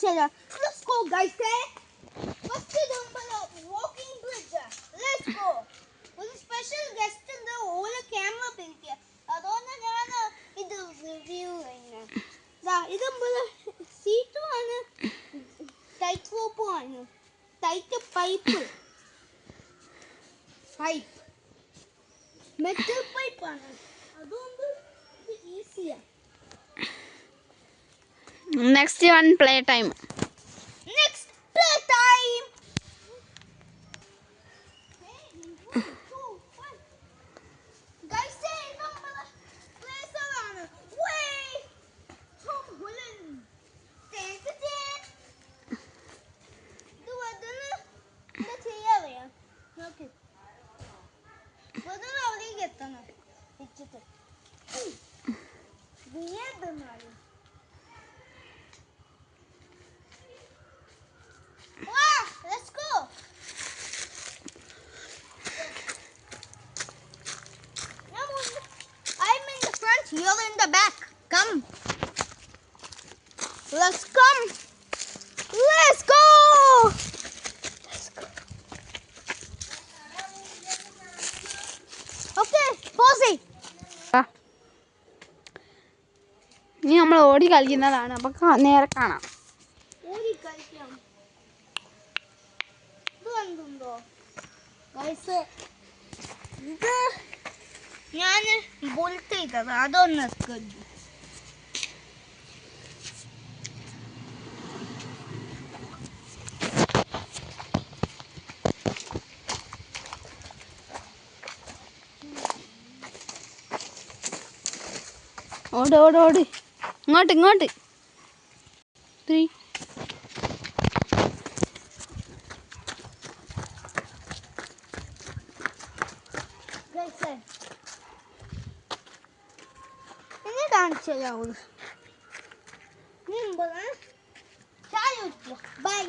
Let's go, guys. First walking bridge. Let's go. ഒരു special guest ഉണ്ട്. ഓലെ camera പിടിക്കുക. അതുകൊണ്ട് ഞാൻ ഇത് റിവ്യൂ ചെയ്യുന്നത്. ഇത് സീറ്റുമാണ്, ടൈറ്റ് റോപ്പുമാണ്, ടൈറ്റ് പൈപ്പ് മെറ്റൽ പൈപ്പാണ്. അതുകൊണ്ട് ഈസിയാണ്. Next one play time. Next play time. Guys, say number place around. Wait. Tom Holland. Dance. Do what the area. Okay. What do I get them? It's it. We have them already. Let's go. I'm in the front, you're in the back. Come. Let's come. Let's go. Let's go. Okay, pause it. ഇനി നമ്മൾ ഓടി കളിക്കുന്നതാണ്. അപ്പം നേരെ കാണാം. ഓടി കളിക്കാം. ഇത് ഞാൻ ബോൾട്ട് ചെയ്തത്. അതൊന്ന് കണ്ടു. ഓട് ഓട് ഓട്, ഇങ്ങോട്ട് ഇങ്ങോട്ട്. 3 ഇനി കാണിച്ചു തരാമോ? ചായ കുടിക്കുക. ബൈ.